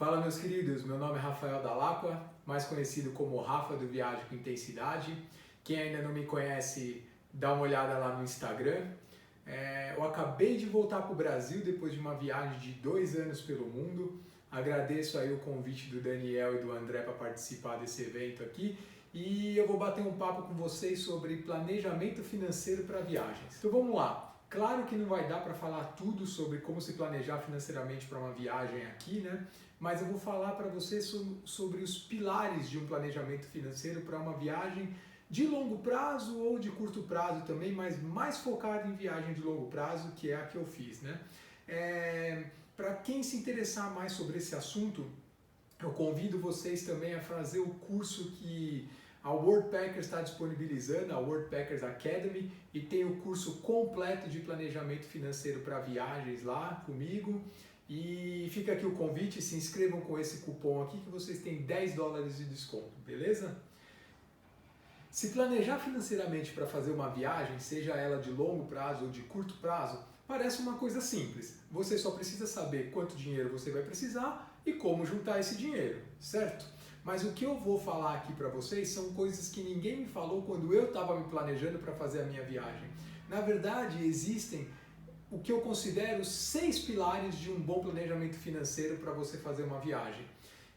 Fala, meus queridos, meu nome é Rafael Dalacqua, mais conhecido como Rafa do Viagem com Intensidade. Quem ainda não me conhece, dá uma olhada lá no Instagram. Eu acabei de voltar para o Brasil depois de uma viagem de 2 anos pelo mundo. Agradeço aí o convite do Daniel e do André para participar desse evento aqui. E eu vou bater um papo com vocês sobre planejamento financeiro para viagens. Então vamos lá. Claro que não vai dar para falar tudo sobre como se planejar financeiramente para uma viagem aqui, né? Mas eu vou falar para vocês sobre os pilares de um planejamento financeiro para uma viagem de longo prazo ou de curto prazo também, mas mais focado em viagem de longo prazo, que é a que eu fiz, né? Para quem se interessar mais sobre esse assunto, eu convido vocês também a fazer o curso que a Worldpackers está disponibilizando, a Worldpackers Academy, e tem o curso completo de planejamento financeiro para viagens lá comigo. E fica aqui o convite, se inscrevam com esse cupom aqui que vocês têm $10 de desconto, beleza? Se planejar financeiramente para fazer uma viagem, seja ela de longo prazo ou de curto prazo, parece uma coisa simples. Você só precisa saber quanto dinheiro você vai precisar e como juntar esse dinheiro, certo? Mas o que eu vou falar aqui para vocês são coisas que ninguém me falou quando eu estava me planejando para fazer a minha viagem. Na verdade, existem o que eu considero 6 pilares de um bom planejamento financeiro para você fazer uma viagem.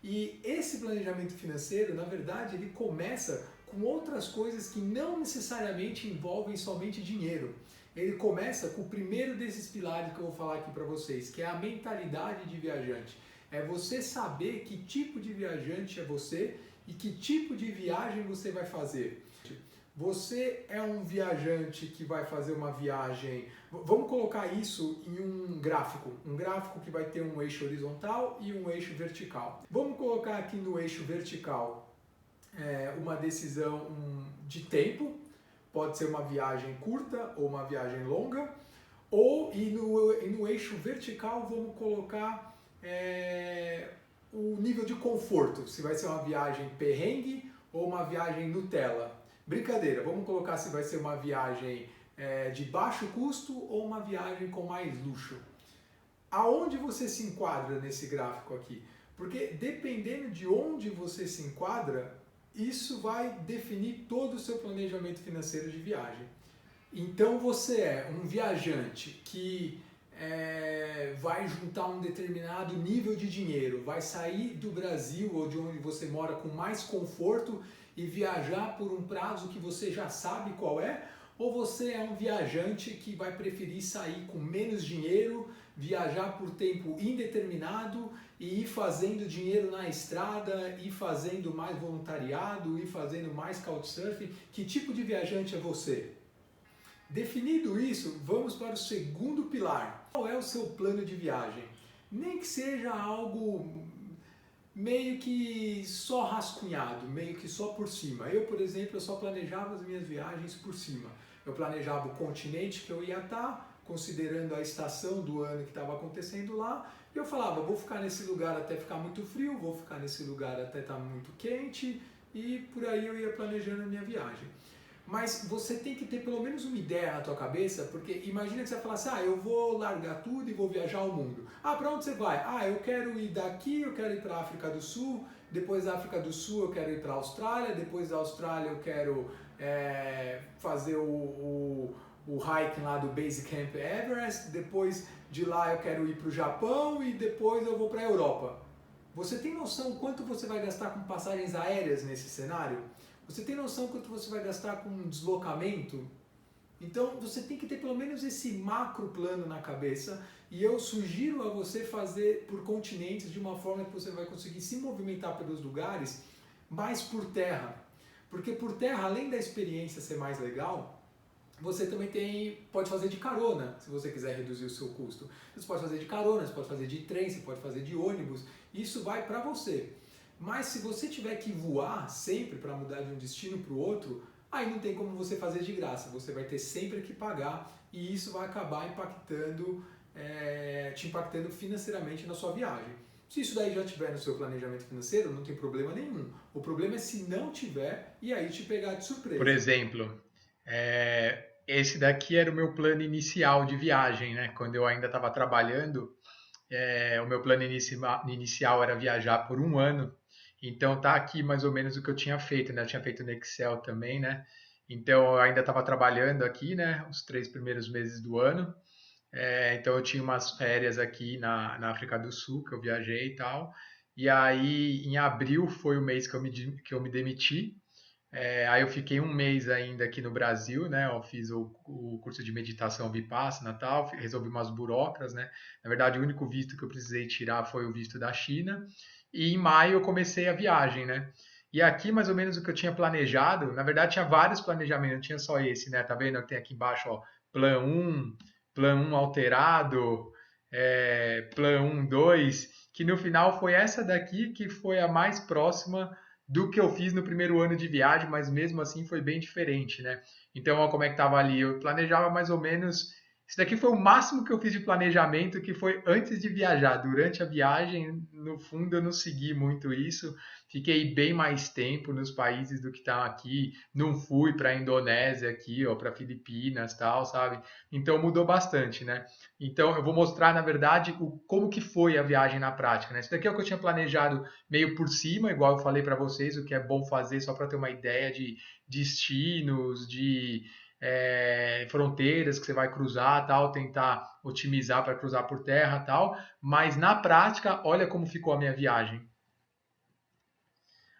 E esse planejamento financeiro, na verdade, ele começa com outras coisas que não necessariamente envolvem somente dinheiro. Ele começa com o primeiro desses pilares que eu vou falar aqui para vocês, que é a mentalidade de viajante. É você saber que tipo de viajante é você e que tipo de viagem você vai fazer. Você é um viajante que vai fazer uma viagem... Vamos colocar isso em um gráfico que vai ter um eixo horizontal e um eixo vertical. Vamos colocar aqui no eixo vertical uma decisão de tempo, pode ser uma viagem curta ou uma viagem longa, e no eixo vertical vamos colocar o nível de conforto, se vai ser uma viagem perrengue ou uma viagem Nutella. Brincadeira, vamos colocar se vai ser uma viagem de baixo custo ou uma viagem com mais luxo. Aonde você se enquadra nesse gráfico aqui? Porque dependendo de onde você se enquadra, isso vai definir todo o seu planejamento financeiro de viagem. Então você é um viajante que vai juntar um determinado nível de dinheiro, vai sair do Brasil ou de onde você mora com mais conforto e viajar por um prazo que você já sabe qual é, ou você é um viajante que vai preferir sair com menos dinheiro, viajar por tempo indeterminado e ir fazendo dinheiro na estrada, ir fazendo mais voluntariado, ir fazendo mais couchsurfing? Que tipo de viajante é você? Definido isso, vamos para o segundo pilar. Qual é o seu plano de viagem? Nem que seja algo meio que só rascunhado, meio que só por cima. Eu, por exemplo, eu só planejava as minhas viagens por cima. Eu planejava o continente que eu ia estar, considerando a estação do ano que estava acontecendo lá. E eu falava, vou ficar nesse lugar até ficar muito frio, vou ficar nesse lugar até estar muito quente, e por aí eu ia planejando a minha viagem. Mas você tem que ter pelo menos uma ideia na tua cabeça, porque imagina que você vai falar assim, eu vou largar tudo e vou viajar ao mundo. Para onde você vai? Eu quero ir daqui, eu quero ir para a África do Sul, depois da África do Sul eu quero ir para a Austrália, depois da Austrália eu quero fazer o hiking lá do Base Camp Everest, depois de lá eu quero ir para o Japão e depois eu vou para a Europa. Você tem noção quanto você vai gastar com passagens aéreas nesse cenário? Você tem noção quanto você vai gastar com deslocamento? Então você tem que ter pelo menos esse macro plano na cabeça, e eu sugiro a você fazer por continentes de uma forma que você vai conseguir se movimentar pelos lugares mais por terra. Porque por terra, além da experiência ser mais legal, você também pode fazer de carona, se você quiser reduzir o seu custo. Você pode fazer de carona, você pode fazer de trem, você pode fazer de ônibus, isso vai para você. Mas se você tiver que voar sempre para mudar de um destino para o outro, aí não tem como você fazer de graça, você vai ter sempre que pagar, e isso vai acabar te impactando financeiramente na sua viagem. Se isso daí já tiver no seu planejamento financeiro, não tem problema nenhum. O problema é se não tiver e aí te pegar de surpresa. Por exemplo, esse daqui era o meu plano inicial de viagem, né? Quando eu ainda estava trabalhando, O meu plano inicial era viajar por um ano, então tá aqui mais ou menos o que eu tinha feito, né? Eu tinha feito no Excel também, né? Então eu ainda estava trabalhando aqui, né? Os 3 primeiros meses do ano. Então eu tinha umas férias aqui na África do Sul que eu viajei e tal. E aí em abril foi o mês que eu me demiti. Aí eu fiquei um mês ainda aqui no Brasil, né? Eu fiz o curso de meditação Vipassana e tal, resolvi umas burocras, né? Na verdade, o único visto que eu precisei tirar foi o visto da China. E em maio eu comecei a viagem, né? E aqui, mais ou menos, o que eu tinha planejado, na verdade, tinha vários planejamentos, não tinha só esse, né? Tá vendo? Tem aqui embaixo, ó, Plan 1 alterado, Plan 1, 2, que no final foi essa daqui que foi a mais próxima do que eu fiz no primeiro ano de viagem, mas mesmo assim foi bem diferente, né? Então, ó, como é que estava ali? Eu planejava mais ou menos. Isso daqui foi o máximo que eu fiz de planejamento, que foi antes de viajar. Durante a viagem, no fundo, eu não segui muito isso. Fiquei bem mais tempo nos países do que estão aqui. Não fui para a Indonésia aqui, ó, para Filipinas, tal, sabe? Então mudou bastante, né? Então eu vou mostrar, na verdade, como que foi a viagem na prática, né? Isso daqui é o que eu tinha planejado meio por cima, igual eu falei para vocês, o que é bom fazer só para ter uma ideia de destinos, de fronteiras que você vai cruzar, tal, tentar otimizar para cruzar por terra, tal. Mas na prática, olha como ficou a minha viagem.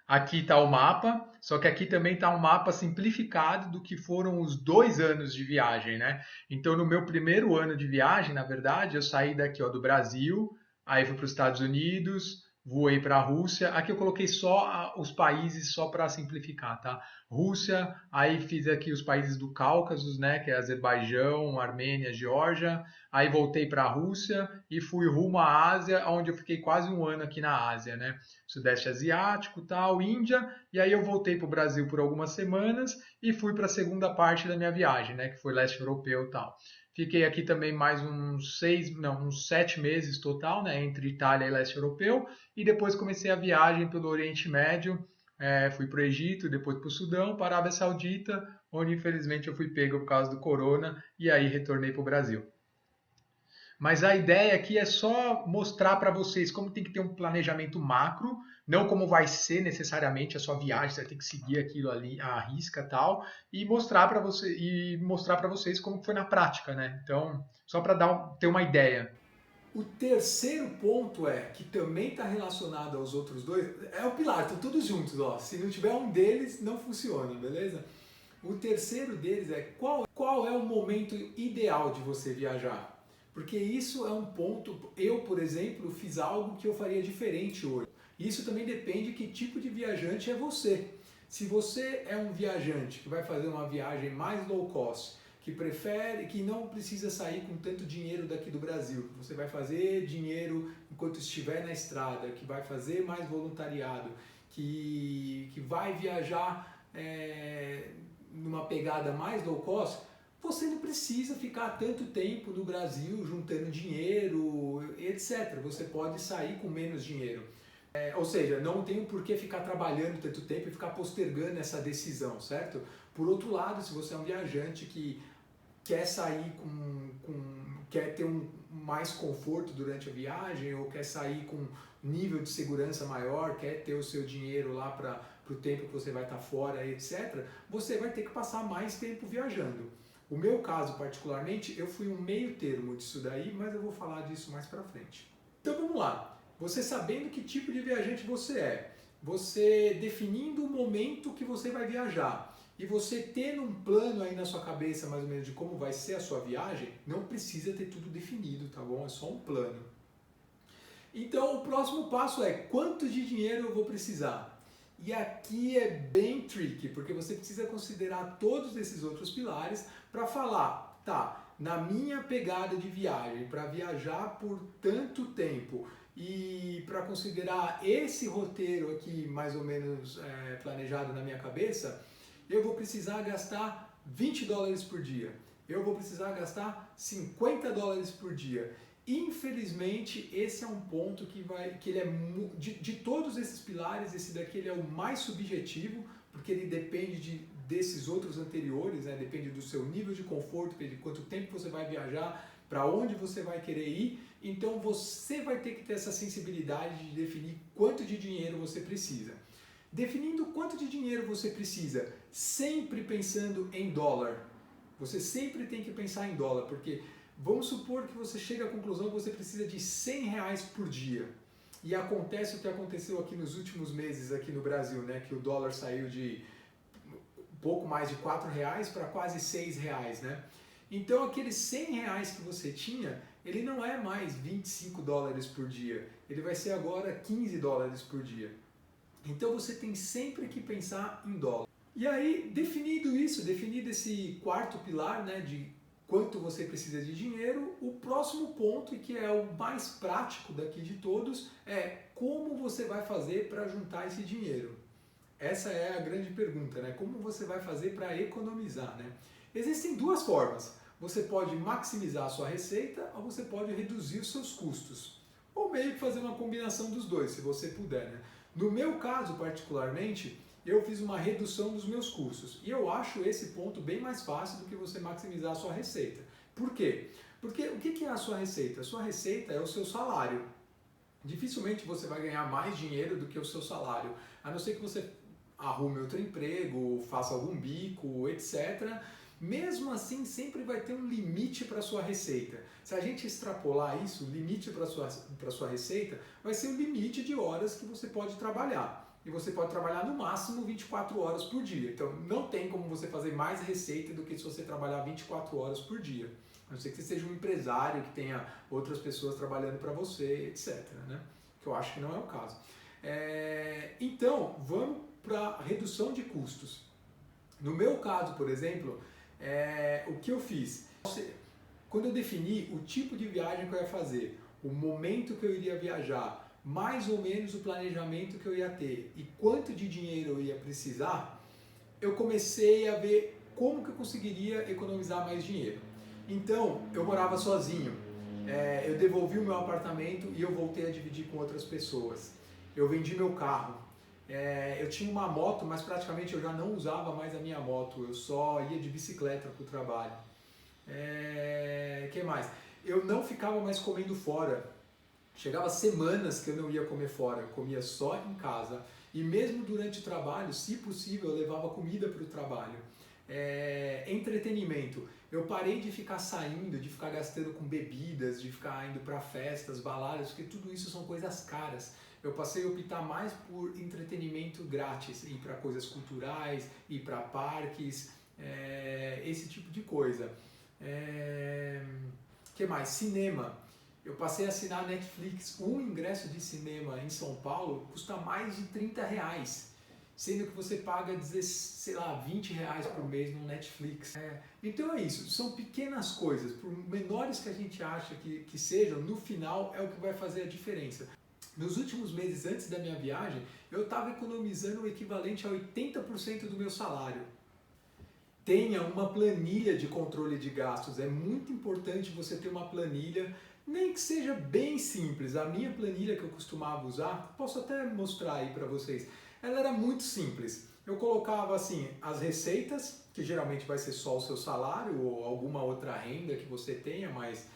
Aqui está o mapa, só que aqui também está um mapa simplificado do que foram os 2 anos de viagem, né? Então, no meu primeiro ano de viagem, na verdade, eu saí daqui, ó, do Brasil, aí fui para os Estados Unidos, voei para a Rússia. Aqui eu coloquei só os países só para simplificar, tá? Rússia, aí fiz aqui os países do Cáucaso, né? Que é Azerbaijão, Armênia, Geórgia. Aí voltei para a Rússia e fui rumo à Ásia, onde eu fiquei quase um ano aqui na Ásia, né? Sudeste Asiático, tal, Índia, e aí eu voltei para o Brasil por algumas semanas e fui para a segunda parte da minha viagem, né, que foi leste europeu, tal. Fiquei aqui também mais uns 7 meses total, né, entre Itália e leste europeu, e depois comecei a viagem pelo Oriente Médio, fui para o Egito, depois para o Sudão, para a Arábia Saudita, onde infelizmente eu fui pego por causa do corona, e aí retornei para o Brasil. Mas a ideia aqui é só mostrar para vocês como tem que ter um planejamento macro, não como vai ser necessariamente a sua viagem, você vai ter que seguir aquilo ali à risca e tal, e mostrar para vocês como foi na prática, né? Então, só para ter uma ideia. O terceiro ponto que também está relacionado aos outros dois, é o pilar, estão todos juntos, ó. Se não tiver um deles, não funciona, beleza? O terceiro deles é qual é o momento ideal de você viajar? Porque isso é um ponto. Eu, por exemplo, fiz algo que eu faria diferente hoje. Isso também depende de que tipo de viajante é você. Se você é um viajante que vai fazer uma viagem mais low cost, que prefere, que não precisa sair com tanto dinheiro daqui do Brasil, que você vai fazer dinheiro enquanto estiver na estrada, que vai fazer mais voluntariado, que vai viajar numa pegada mais low cost, você não precisa ficar tanto tempo no Brasil juntando dinheiro, etc. Você pode sair com menos dinheiro. Ou seja, não tem por que ficar trabalhando tanto tempo e ficar postergando essa decisão, certo? Por outro lado, se você é um viajante que quer sair quer ter mais conforto durante a viagem ou quer sair com um nível de segurança maior, quer ter o seu dinheiro lá para o tempo que você vai estar fora, etc., você vai ter que passar mais tempo viajando. O meu caso, particularmente, eu fui um meio termo disso daí, mas eu vou falar disso mais para frente. Então vamos lá. Você sabendo que tipo de viajante você é, você definindo o momento que você vai viajar, e você tendo um plano aí na sua cabeça mais ou menos de como vai ser a sua viagem, não precisa ter tudo definido, tá bom? É só um plano. Então o próximo passo é quanto de dinheiro eu vou precisar? E aqui é bem tricky, porque você precisa considerar todos esses outros pilares para falar, tá, na minha pegada de viagem, para viajar por tanto tempo e para considerar esse roteiro aqui mais ou menos planejado na minha cabeça, eu vou precisar gastar $20 por dia. Eu vou precisar gastar $50 por dia. Infelizmente, esse é um ponto que ele é de todos esses pilares, esse daqui ele é o mais subjetivo, porque ele depende desses outros anteriores, né? Depende do seu nível de conforto, de quanto tempo você vai viajar, para onde você vai querer ir, então você vai ter que ter essa sensibilidade de definir quanto de dinheiro você precisa. Definindo quanto de dinheiro você precisa, sempre pensando em dólar. Você sempre tem que pensar em dólar, porque vamos supor que você chega à conclusão que você precisa de R$100 por dia. E acontece o que aconteceu aqui nos últimos meses aqui no Brasil, né? Que o dólar saiu de pouco mais de R$4 para quase R$6, né? Então aqueles R$100 que você tinha, ele não é mais $25 por dia, ele vai ser agora $15 por dia. Então você tem sempre que pensar em dólar. E aí, definido isso, definido esse quarto pilar, né, de quanto você precisa de dinheiro, o próximo ponto, e que é o mais prático daqui de todos, é como você vai fazer para juntar esse dinheiro. Essa é a grande pergunta, né? Como você vai fazer para economizar, né? Existem duas formas. Você pode maximizar a sua receita ou você pode reduzir os seus custos. Ou meio que fazer uma combinação dos dois, se você puder, né? No meu caso, particularmente, eu fiz uma redução dos meus custos. E eu acho esse ponto bem mais fácil do que você maximizar a sua receita. Por quê? Porque o que é a sua receita? A sua receita é o seu salário. Dificilmente você vai ganhar mais dinheiro do que o seu salário, a não ser que você arrume outro emprego, faça algum bico, etc. Mesmo assim, sempre vai ter um limite para a sua receita. Se a gente extrapolar isso, o limite para a sua receita vai ser o limite de horas que você pode trabalhar. E você pode trabalhar no máximo 24 horas por dia. Então, não tem como você fazer mais receita do que se você trabalhar 24 horas por dia. A não ser que você seja um empresário, que tenha outras pessoas trabalhando para você, etc. Né? Que eu acho que não é o caso. Então, vamos para a redução de custos. No meu caso, por exemplo, o que eu fiz? Quando eu defini o tipo de viagem que eu ia fazer, o momento que eu iria viajar, mais ou menos o planejamento que eu ia ter e quanto de dinheiro eu ia precisar, eu comecei a ver como que eu conseguiria economizar mais dinheiro. Então, eu morava sozinho, eu devolvi o meu apartamento e eu voltei a dividir com outras pessoas. Eu vendi meu carro. Eu tinha uma moto, mas praticamente eu já não usava mais a minha moto, eu só ia de bicicleta para o trabalho. Que mais? Eu não ficava mais comendo fora. Chegava semanas que eu não ia comer fora, eu comia só em casa. E mesmo durante o trabalho, se possível, eu levava comida para o trabalho. Entretenimento. Eu parei de ficar saindo, de ficar gastando com bebidas, de ficar indo para festas, baladas, porque tudo isso são coisas caras. Eu passei a optar mais por entretenimento grátis, ir para coisas culturais, ir para parques, esse tipo de coisa. Que mais? Cinema. Eu passei a assinar a Netflix. Um ingresso de cinema em São Paulo custa mais de R$30, sendo que você paga, sei lá, R$20 por mês no Netflix. Então é isso, são pequenas coisas, por menores que a gente acha que sejam, no final é o que vai fazer a diferença. Nos últimos meses antes da minha viagem, eu estava economizando o equivalente a 80% do meu salário. Tenha uma planilha de controle de gastos, é muito importante você ter uma planilha, nem que seja bem simples. A minha planilha que eu costumava usar, posso até mostrar aí para vocês, ela era muito simples. Eu colocava assim as receitas, que geralmente vai ser só o seu salário ou alguma outra renda que você tenha, mas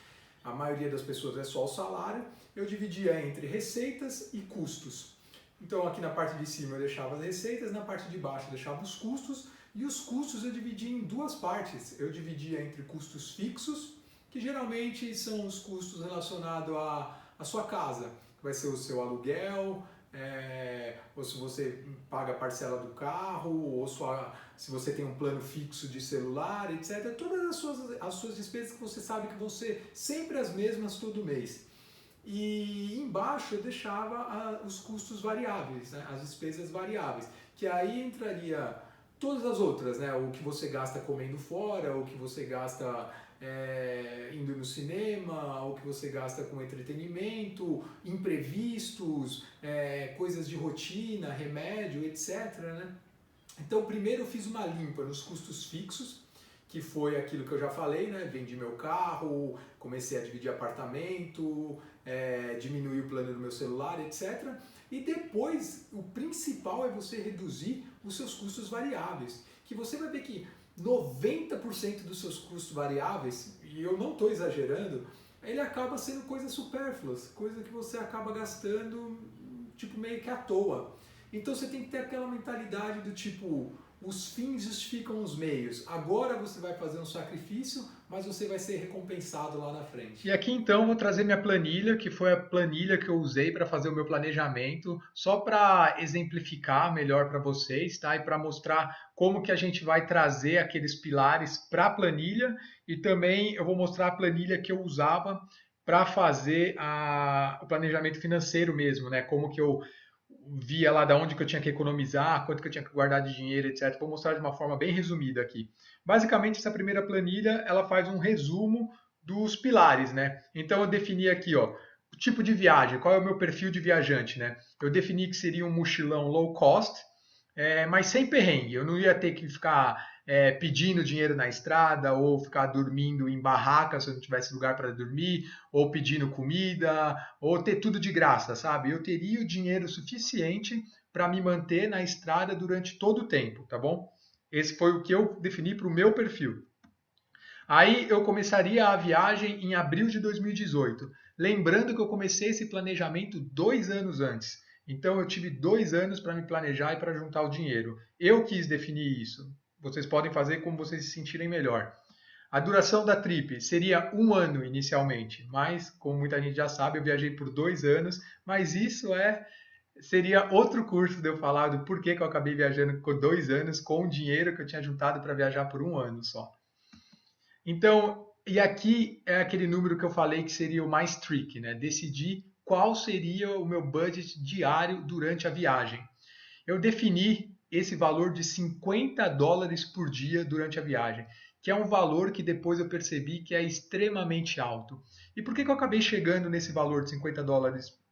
a maioria das pessoas é só o salário. Eu dividia entre receitas e custos. Então aqui na parte de cima eu deixava as receitas, na parte de baixo eu deixava os custos, e os custos eu dividia em duas partes. Eu dividia entre custos fixos, que geralmente são os custos relacionados à sua casa, que vai ser o seu aluguel, ou se você paga a parcela do carro, ou se você tem um plano fixo de celular, etc. Todas as suas despesas que você sabe que vão ser sempre as mesmas todo mês. E embaixo eu deixava os custos variáveis, né? As despesas variáveis, que aí entraria todas as outras, né? O que você gasta comendo fora, o que você gasta indo no cinema, o que você gasta com entretenimento, imprevistos, coisas de rotina, remédio, etc. Né? Então primeiro eu fiz uma limpa nos custos fixos, que foi aquilo que eu já falei, né? Vendi meu carro, comecei a dividir apartamento, diminuí o plano do meu celular, etc. E depois, o principal é você reduzir os seus custos variáveis, que você vai ver que 90% dos seus custos variáveis, e eu não estou exagerando, ele acaba sendo coisas supérfluas, coisa que você acaba gastando tipo meio que à toa. Então você tem que ter aquela mentalidade do tipo, os fins justificam os meios. Agora você vai fazer um sacrifício, mas você vai ser recompensado lá na frente. E aqui então vou trazer minha planilha, que foi a planilha que eu usei para fazer o meu planejamento, só para exemplificar melhor para vocês, tá? E para mostrar como que a gente vai trazer aqueles pilares para a planilha e também eu vou mostrar a planilha que eu usava para fazer o planejamento financeiro mesmo, né? Como que eu via lá da onde que eu tinha que economizar, quanto que eu tinha que guardar de dinheiro, etc. Vou mostrar de uma forma bem resumida aqui. Basicamente, essa primeira planilha, ela faz um resumo dos pilares, né? Então eu defini aqui, ó, o tipo de viagem, qual é o meu perfil de viajante, né? Eu defini que seria um mochilão low cost, mas sem perrengue. Eu não ia ter que ficar pedindo dinheiro na estrada ou ficar dormindo em barraca se eu não tivesse lugar para dormir, ou pedindo comida, ou ter tudo de graça, sabe? Eu teria o dinheiro suficiente para me manter na estrada durante todo o tempo, tá bom? Esse foi o que eu defini para o meu perfil. Aí eu começaria a viagem em abril de 2018. Lembrando que eu comecei esse planejamento 2 anos antes. Então eu tive 2 anos para me planejar e para juntar o dinheiro. Eu quis definir isso. Vocês podem fazer como vocês se sentirem melhor. A duração da trip seria 1 ano inicialmente, mas como muita gente já sabe, eu viajei por 2 anos. Mas isso seria outro curso de eu falar do porquê que eu acabei viajando por 2 anos com o dinheiro que eu tinha juntado para viajar por 1 ano só. Então, e aqui é aquele número que eu falei que seria o mais tricky, né? Decidir qual seria o meu budget diário durante a viagem. Eu defini esse valor de US$ 50 por dia durante a viagem, que é um valor que depois eu percebi que é extremamente alto. E por que eu acabei chegando nesse valor de US$ 50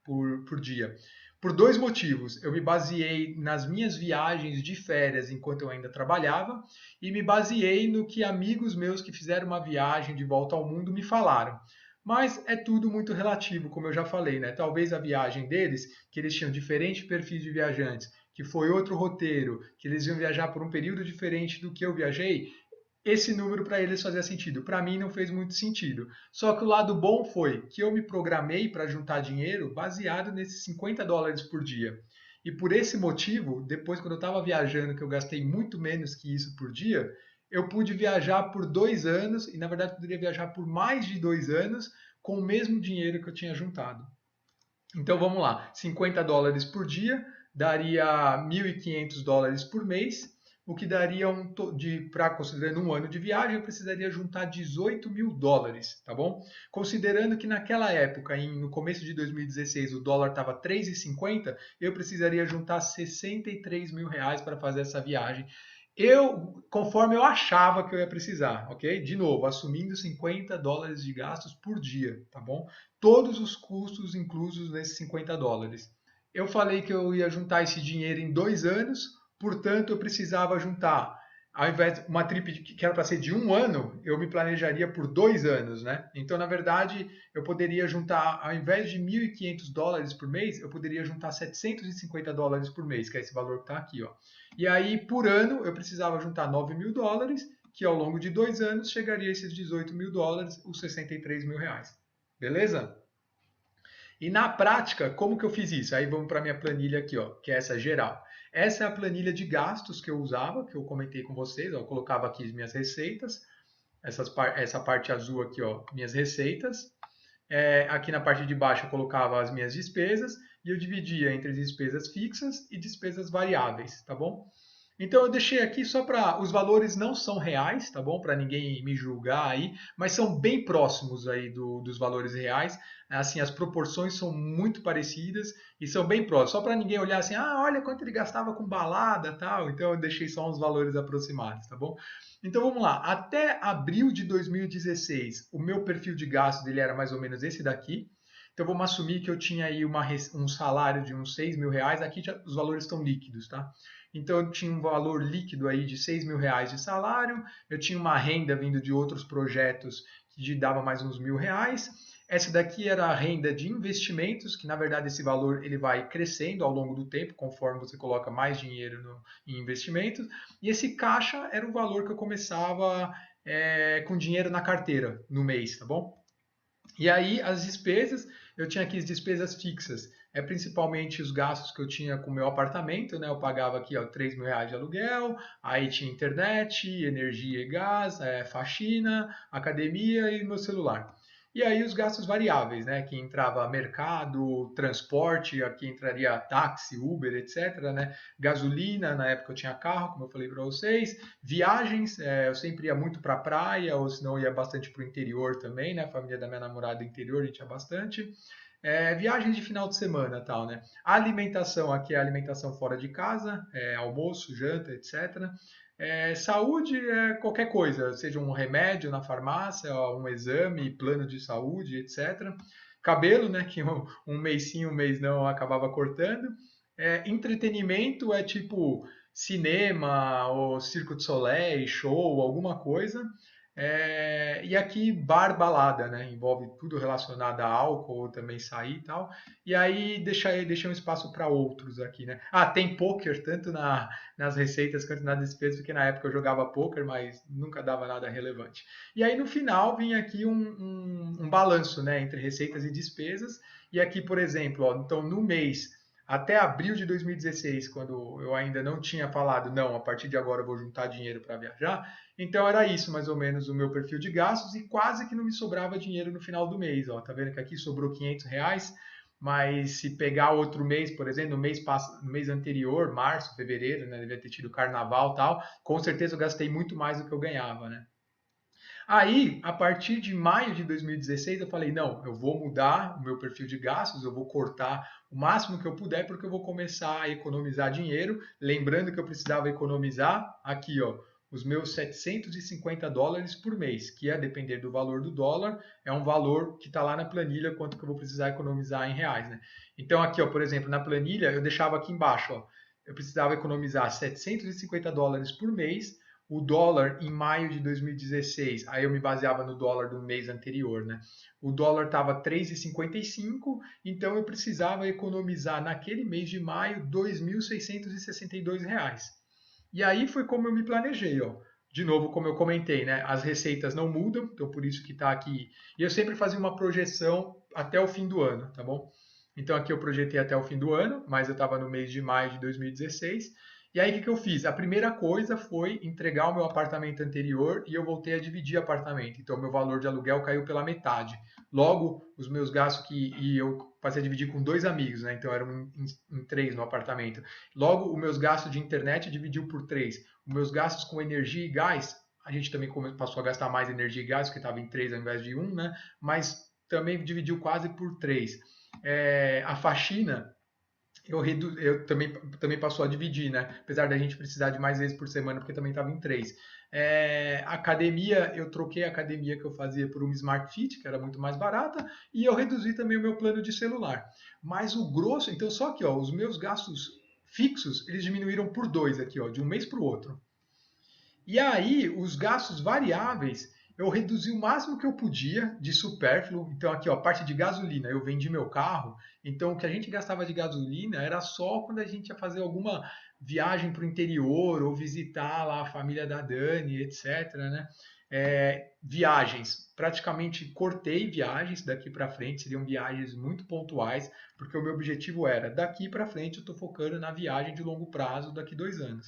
por dia? Por dois motivos. Eu me baseei nas minhas viagens de férias enquanto eu ainda trabalhava e me baseei no que amigos meus que fizeram uma viagem de volta ao mundo me falaram. Mas é tudo muito relativo, como eu já falei, né? Talvez a viagem deles, que eles tinham diferentes perfis de viajantes, que foi outro roteiro, que eles iam viajar por um período diferente do que eu viajei, esse número para eles fazia sentido. Para mim não fez muito sentido. Só que o lado bom foi que eu me programei para juntar dinheiro baseado nesses US$ 50 por dia. E por esse motivo, depois quando eu estava viajando, que eu gastei muito menos que isso por dia, eu pude viajar por 2 anos e na verdade poderia viajar por mais de 2 anos com o mesmo dinheiro que eu tinha juntado. Então vamos lá, US$ 50 por dia daria US$ 1.500 por mês, o que daria para considerando 1 ano de viagem, eu precisaria juntar US$ 18.000, tá bom? Considerando que naquela época, no começo de 2016, o dólar estava 3,50, eu precisaria juntar R$ 63.000 para fazer essa viagem. Conforme eu achava que eu ia precisar, ok? De novo, assumindo US$ 50 de gastos por dia, tá bom? Todos os custos inclusos nesses US$ 50. Eu falei que eu ia juntar esse dinheiro em 2 anos, portanto eu precisava juntar, ao invés de uma trip que era para ser de 1 ano, eu me planejaria por 2 anos, né? Então, na verdade, eu poderia juntar, ao invés de US$ 1.500 por mês, eu poderia juntar US$ 750 por mês, que é esse valor que está aqui, ó. E aí, por ano, eu precisava juntar US$ 9.000, que ao longo de 2 anos chegaria a esses US$ 18.000, os R$ 63.000. Beleza? E na prática, como que eu fiz isso? Aí vamos para a minha planilha aqui, ó, que é essa geral. Essa é a planilha de gastos que eu usava, que eu comentei com vocês. Ó, eu colocava aqui as minhas receitas, essa parte azul aqui, ó, minhas receitas. Aqui na parte de baixo eu colocava as minhas despesas e eu dividia entre despesas fixas e despesas variáveis, tá bom? Então eu deixei aqui só para os valores não são reais, tá bom? Para ninguém me julgar aí, mas são bem próximos aí dos valores reais. Assim, as proporções são muito parecidas e são bem próximos. Só para ninguém olhar assim, ah, olha quanto ele gastava com balada, tal. Então eu deixei só uns valores aproximados, tá bom? Então vamos lá. Até abril de 2016, o meu perfil de gasto dele era mais ou menos esse daqui. Então vamos assumir que eu tinha aí um salário de uns R$ 6.000. Aqui já, os valores estão líquidos, tá? Então eu tinha um valor líquido aí de R$ 6.000 de salário, eu tinha uma renda vindo de outros projetos que dava mais uns R$ 1.000, Essa daqui era a renda de investimentos, que na verdade esse valor ele vai crescendo ao longo do tempo, conforme você coloca mais dinheiro em investimentos. E esse caixa era o valor que eu começava com dinheiro na carteira no mês, tá bom? E aí as despesas, eu tinha aqui as despesas fixas, principalmente os gastos que eu tinha com o meu apartamento, né? Eu pagava aqui ó, R$ 3.000 de aluguel, aí tinha internet, energia e gás, faxina, academia e meu celular. E aí os gastos variáveis, né? Que entrava mercado, transporte, aqui entraria táxi, Uber, etc, né? Gasolina, na época eu tinha carro, como eu falei para vocês. Viagens, eu sempre ia muito para a praia, ou senão ia bastante para o interior também, né? A família da minha namorada do interior, a gente ia bastante. Viagens de final de semana, tal, né? A alimentação, aqui é alimentação fora de casa, almoço, janta, etc. Saúde é qualquer coisa, seja um remédio na farmácia, um exame, plano de saúde, etc. Cabelo, né? Que um mês sim, um mês não, eu acabava cortando. Entretenimento é tipo cinema, ou Circo de Soleil, show, alguma coisa. E aqui bar balada, né? Envolve tudo relacionado a álcool, também sair e tal. E aí deixa um espaço para outros aqui, né? Ah, tem poker tanto nas receitas quanto nas despesas, porque na época eu jogava poker, mas nunca dava nada relevante. E aí no final vinha aqui um balanço, né? Entre receitas e despesas. E aqui, por exemplo, ó, então no mês até abril de 2016, quando eu ainda não tinha falado, não, a partir de agora eu vou juntar dinheiro para viajar, então era isso mais ou menos o meu perfil de gastos e quase que não me sobrava dinheiro no final do mês. Ó, tá vendo que aqui sobrou R$ 500, mas se pegar outro mês, por exemplo, no mês anterior, março, fevereiro, né, devia ter tido carnaval e tal, com certeza eu gastei muito mais do que eu ganhava, né? Aí, a partir de maio de 2016, eu falei: não, eu vou mudar o meu perfil de gastos, eu vou cortar o máximo que eu puder, porque eu vou começar a economizar dinheiro. Lembrando que eu precisava economizar aqui, ó, os meus US$ 750 por mês, que a depender do valor do dólar, é um valor que está lá na planilha, quanto que eu vou precisar economizar em reais, né? Então, aqui, ó, por exemplo, na planilha, eu deixava aqui embaixo, ó, eu precisava economizar US$ 750 por mês. O dólar em maio de 2016, aí eu me baseava no dólar do mês anterior, né? O dólar estava 3,55, então eu precisava economizar naquele mês de maio R$ 2.662. E aí foi como eu me planejei, ó. De novo, como eu comentei, né? As receitas não mudam, então por isso que está aqui. E eu sempre fazia uma projeção até o fim do ano, tá bom? Então aqui eu projetei até o fim do ano, mas eu estava no mês de maio de 2016. E aí, o que eu fiz? A primeira coisa foi entregar o meu apartamento anterior e eu voltei a dividir apartamento. Então, o meu valor de aluguel caiu pela metade. Logo, os meus gastos e eu passei a dividir com dois amigos, né? Então, eram em três no apartamento. Logo, os meus gastos de internet dividiu por três. Os meus gastos com energia e gás, a gente também passou a gastar mais energia e gás, porque estava em três ao invés de um, né? Mas também dividiu quase por três. A faxina eu também passou a dividir, né? Apesar da gente precisar de mais vezes por semana, porque também estava em três. Academia, eu troquei a academia que eu fazia por uma Smart Fit, que era muito mais barata, e eu reduzi também o meu plano de celular. Mas o grosso, então só que ó, os meus gastos fixos, eles diminuíram por dois aqui, ó, de um mês para o outro. E aí, os gastos variáveis, eu reduzi o máximo que eu podia de supérfluo. Então, aqui, ó, a parte de gasolina, eu vendi meu carro. Então, o que a gente gastava de gasolina era só quando a gente ia fazer alguma viagem para o interior ou visitar lá a família da Dani, etc, né? Viagens, praticamente cortei viagens daqui para frente, seriam viagens muito pontuais, porque o meu objetivo era, daqui para frente eu estou focando na viagem de longo prazo, daqui 2 anos.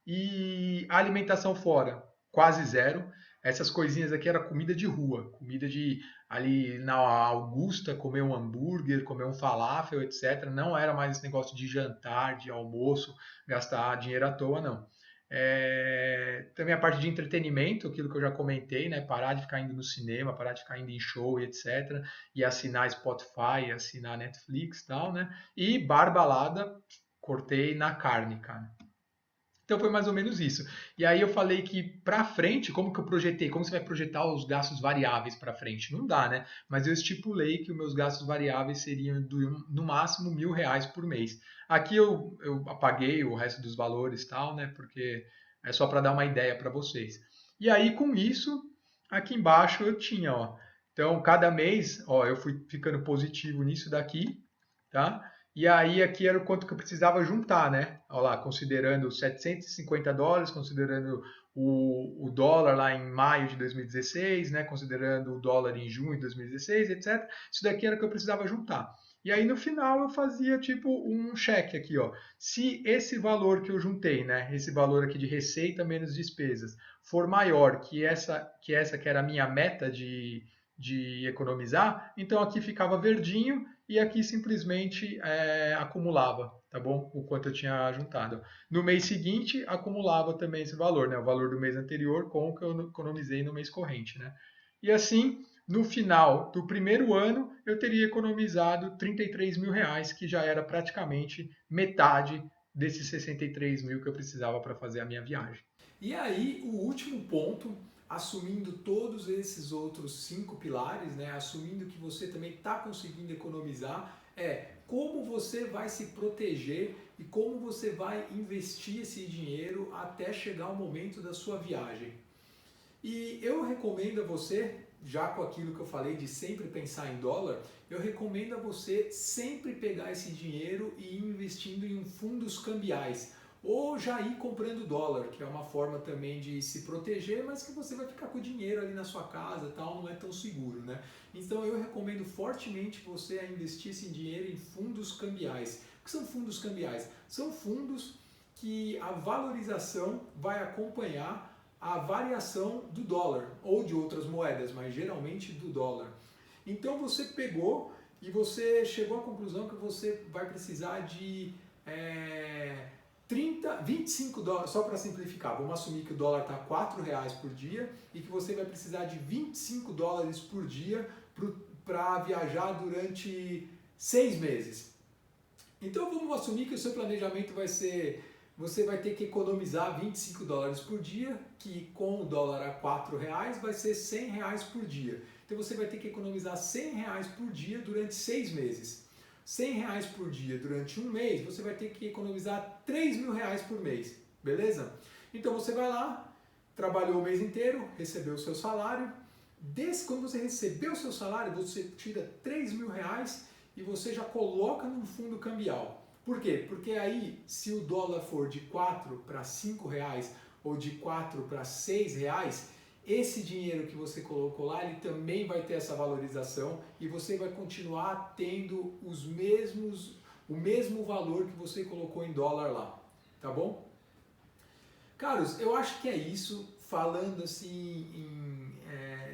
E a alimentação fora, quase zero. Essas coisinhas aqui era comida de rua, comida de ali na Augusta, comer um hambúrguer, comer um falafel, etc. Não era mais esse negócio de jantar, de almoço, gastar dinheiro à toa, não. Também a parte de entretenimento, aquilo que eu já comentei, né? Parar de ficar indo no cinema, parar de ficar indo em show, etc. E assinar Spotify, assinar Netflix e tal, né? E bar balada, cortei na carne, cara. Então foi mais ou menos isso. E aí eu falei que para frente, como que eu projetei? Como você vai projetar os gastos variáveis para frente? Não dá, né? Mas eu estipulei que os meus gastos variáveis seriam no máximo R$ 1.000 por mês. Aqui eu apaguei o resto dos valores tal, né? Porque é só para dar uma ideia para vocês. E aí com isso, aqui embaixo eu tinha, ó. Então, cada mês, ó, eu fui ficando positivo nisso daqui, tá? E aí aqui era o quanto que eu precisava juntar, né? Olha lá, considerando US$ 750, considerando o dólar lá em maio de 2016, né? Considerando o dólar em junho de 2016, etc. Isso daqui era o que eu precisava juntar. E aí no final eu fazia tipo um cheque aqui, ó. Se esse valor que eu juntei, né? Esse valor aqui de receita menos despesas for maior que era a minha meta de economizar, então aqui ficava verdinho e aqui simplesmente acumulava, tá bom? O quanto eu tinha juntado. No mês seguinte, acumulava também esse valor, né? O valor do mês anterior com o que eu economizei no mês corrente, né? E assim, no final do primeiro ano, eu teria economizado R$ 33.000, que já era praticamente metade desses 63 mil que eu precisava para fazer a minha viagem. E aí, o último ponto, assumindo todos esses outros 5 pilares, né, assumindo que você também está conseguindo economizar, é como você vai se proteger e como você vai investir esse dinheiro até chegar o momento da sua viagem. E eu recomendo a você, já com aquilo que eu falei de sempre pensar em dólar, eu recomendo a você sempre pegar esse dinheiro e ir investindo em fundos cambiais. Ou já ir comprando dólar, que é uma forma também de se proteger, mas que você vai ficar com o dinheiro ali na sua casa e tal, não é tão seguro, né? Então eu recomendo fortemente você a investir esse dinheiro em fundos cambiais. O que são fundos cambiais? São fundos que a valorização vai acompanhar a variação do dólar ou de outras moedas, mas geralmente do dólar. Então você pegou e você chegou à conclusão que você vai precisar de 25 dólares, só para simplificar, vamos assumir que o dólar está R$ 4 por dia e que você vai precisar de 25 dólares por dia para viajar durante 6 meses. Então vamos assumir que o seu planejamento vai ser, você vai ter que economizar 25 dólares por dia, que com o dólar a R$ 4 vai ser R$ 100 por dia. Então você vai ter que economizar R$ 100 por dia durante 6 meses. R$ 100 por dia durante um mês, você vai ter que economizar R$ 3.000 por mês, beleza? Então você vai lá, trabalhou o mês inteiro, recebeu o seu salário. Quando você recebeu o seu salário, você tira R$ 3.000 e você já coloca num fundo cambial. Por quê? Porque aí, se o dólar for de 4 para 5 reais ou de 4 para 6 reais, esse dinheiro que você colocou lá, ele também vai ter essa valorização e você vai continuar tendo o mesmo valor que você colocou em dólar lá, tá bom? Caros, eu acho que é isso, falando assim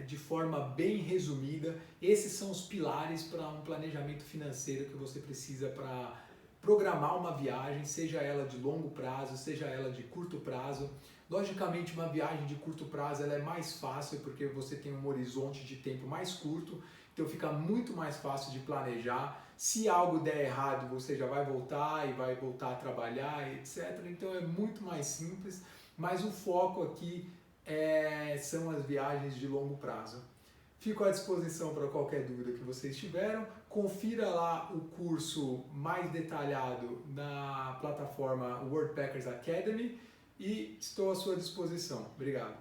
de forma bem resumida, esses são os pilares para um planejamento financeiro que você precisa para programar uma viagem, seja ela de longo prazo, seja ela de curto prazo. Logicamente, uma viagem de curto prazo ela é mais fácil porque você tem um horizonte de tempo mais curto, então fica muito mais fácil de planejar. Se algo der errado, você já vai voltar e vai voltar a trabalhar, etc. Então é muito mais simples, mas o foco aqui são as viagens de longo prazo. Fico à disposição para qualquer dúvida que vocês tiveram. Confira lá o curso mais detalhado na plataforma Worldpackers Academy e estou à sua disposição. Obrigado.